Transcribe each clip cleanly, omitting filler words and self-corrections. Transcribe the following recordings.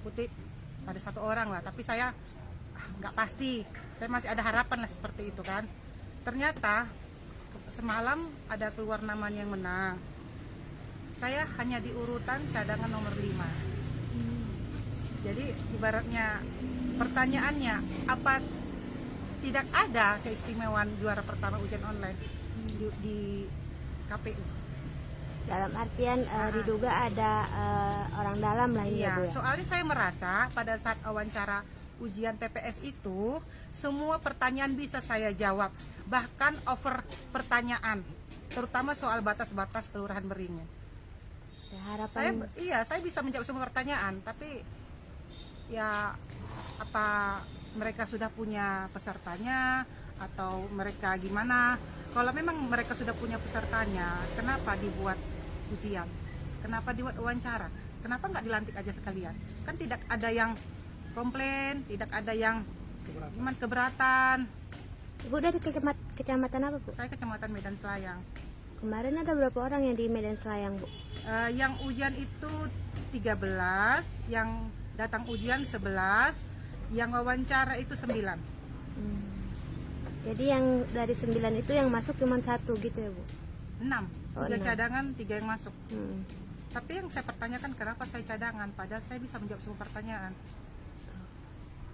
kutip pada satu orang lah, tapi saya nggak pasti, saya masih ada harapan lah seperti itu kan. Ternyata semalam ada keluar namanya yang menang, saya hanya di urutan cadangan nomor 5. Jadi ibaratnya pertanyaannya, apa tidak ada keistimewaan juara pertama ujian online di KPU? Dalam artian diduga ada orang dalam lah ini ya, Bu ya? Soalnya saya merasa pada saat wawancara ujian PPS itu semua pertanyaan bisa saya jawab, bahkan over pertanyaan, terutama soal batas-batas Kelurahan Beringin. Ya, harapan... saya bisa menjawab semua pertanyaan, tapi ya apa mereka sudah punya pesertanya atau mereka gimana? Kalau memang mereka sudah punya pesertanya, kenapa dibuat ujian? Kenapa dibuat wawancara? Kenapa nggak dilantik aja sekalian? Kan tidak ada yang komplain, tidak ada yang keberatan. Ibu dari kecamatan apa, Bu? Saya Kecamatan Medan Selayang. Kemarin ada berapa orang yang di Medan Selayang, Bu? Yang ujian itu 13, yang datang ujian 11, yang wawancara itu 9. Jadi yang dari 9 itu yang masuk cuma 1 gitu ya, Bu? 6, 3 cadangan, 3 yang masuk. Tapi yang saya pertanyakan, kenapa saya cadangan, padahal saya bisa menjawab semua pertanyaan.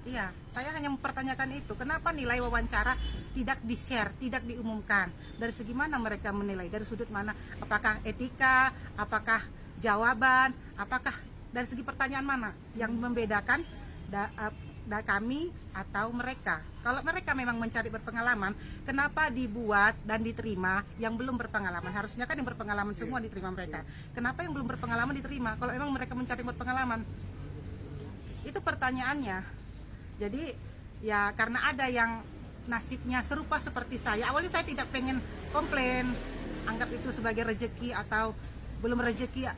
Iya, saya hanya mempertanyakan itu, kenapa nilai wawancara tidak di-share, tidak diumumkan. Dari segi mana mereka menilai, dari sudut mana, apakah etika, apakah jawaban, apakah dari segi pertanyaan mana yang membedakan kami atau mereka. Kalau mereka memang mencari berpengalaman, kenapa dibuat dan diterima yang belum berpengalaman? Harusnya kan yang berpengalaman semua diterima mereka. Kenapa yang belum berpengalaman diterima? Kalau memang mereka mencari berpengalaman, itu pertanyaannya. Jadi ya karena ada yang nasibnya serupa seperti saya. Awalnya saya tidak pengen komplain, anggap itu sebagai rezeki atau belum rezeki.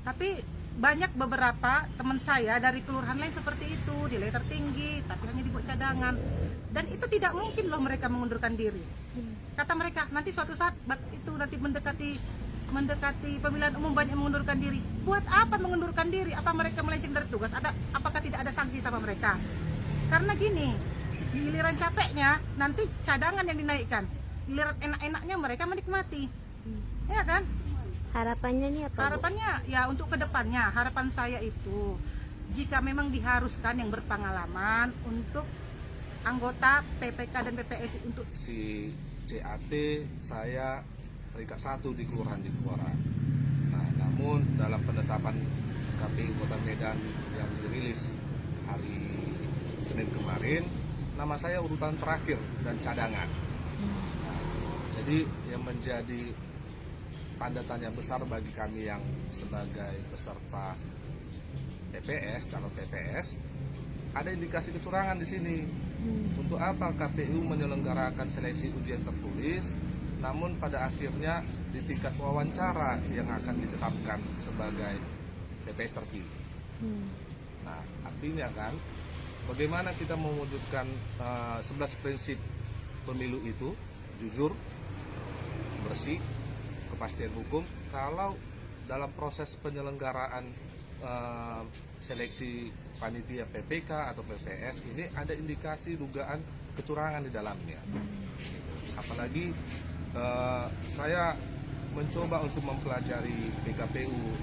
Tapi banyak beberapa teman saya dari kelurahan lain seperti itu, nilai tertinggi tapi hanya dibuat cadangan, dan itu tidak mungkin loh mereka mengundurkan diri. Kata mereka nanti suatu saat itu nanti mendekati pemilihan umum banyak mengundurkan diri. Buat apa mengundurkan diri? Apa mereka melenceng dari tugas? Apakah tidak ada sanksi sama mereka? Karena gini, giliran capeknya nanti cadangan yang dinaikkan, giliran enak-enaknya mereka menikmati, ya kan? Harapannya nih apa, Bu? Harapannya ya untuk kedepannya, harapan saya itu jika memang diharuskan yang berpengalaman untuk anggota PPK dan PPS untuk si CAT saya peringkat 1 di Kelurahan Jatimuara. Nah, namun dalam penetapan KPU Kota Medan yang dirilis hari Senin kemarin, nama saya urutan terakhir dan cadangan. Nah, jadi yang menjadi tanda tanya besar bagi kami yang sebagai peserta PPS, calon PPS, ada indikasi kecurangan di sini. Untuk apa KPU menyelenggarakan seleksi ujian tertulis, namun pada akhirnya di tingkat wawancara yang akan ditetapkan sebagai PPS terpilih. Nah, artinya kan, bagaimana kita mewujudkan 11 prinsip pemilu itu, jujur, bersih, kepastian hukum, kalau dalam proses penyelenggaraan seleksi panitia PPK atau PPS ini ada indikasi dugaan kecurangan di dalamnya. Apalagi saya mencoba untuk mempelajari PKPU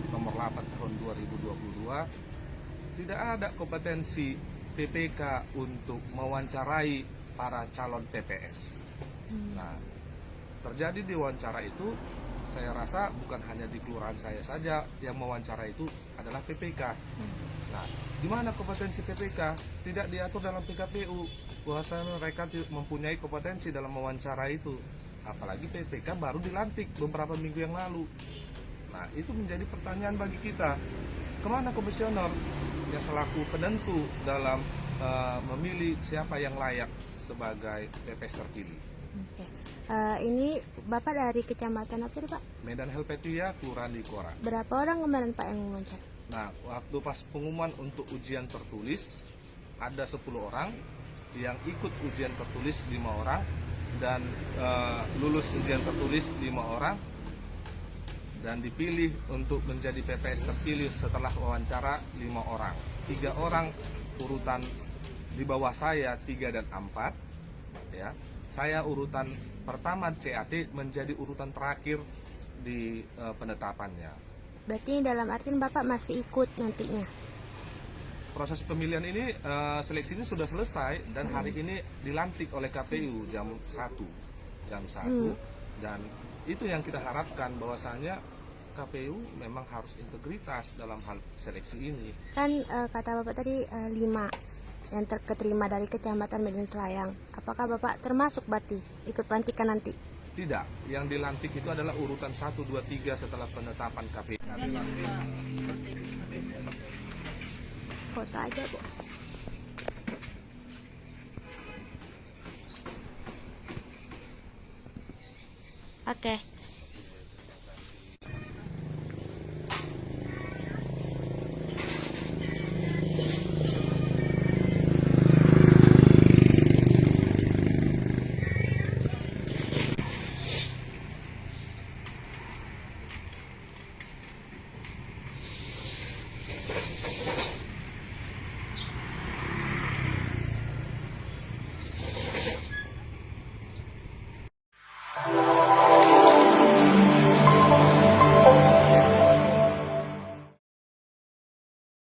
nomor 8 tahun 2022, tidak ada kompetensi PPK untuk mewawancarai para calon PPS. Nah, terjadi di wawancara itu, saya rasa bukan hanya di kelurahan saya saja yang mewawancara itu adalah PPK. Nah, di mana kompetensi PPK? Tidak diatur dalam PKPU bahwasanya mereka mempunyai kompetensi dalam mewawancara itu. Apalagi PPK baru dilantik beberapa minggu yang lalu. Nah, itu menjadi pertanyaan bagi kita. Kemana komisioner yang selaku penentu dalam memilih siapa yang layak sebagai PPS terpilih? Ini Bapak dari kecamatan apa Pak? Medan Helvetia, Kelurahan Dikora. Berapa orang kemarin Pak yang wawancara? Nah, waktu pas pengumuman untuk ujian tertulis ada 10 orang, yang ikut ujian tertulis 5 orang, dan lulus ujian tertulis 5 orang, dan dipilih untuk menjadi PPS terpilih setelah wawancara 5 orang. 3 orang urutan di bawah saya 3 dan 4 ya. Saya urutan pertama CAT menjadi urutan terakhir di penetapannya. Berarti dalam artian Bapak masih ikut nantinya? Proses pemilihan ini seleksi ini sudah selesai dan hari ini dilantik oleh KPU jam 1 dan itu yang kita harapkan, bahwasanya KPU memang harus integritas dalam hal seleksi ini. Kan kata Bapak tadi 5 yang keterima dari Kecamatan Medan Selayang. Apakah Bapak termasuk berarti ikut pelantikan nanti? Tidak, yang dilantik itu adalah urutan 1, 2, 3 setelah penetapan KPU. Foto aja, Bu. Oke.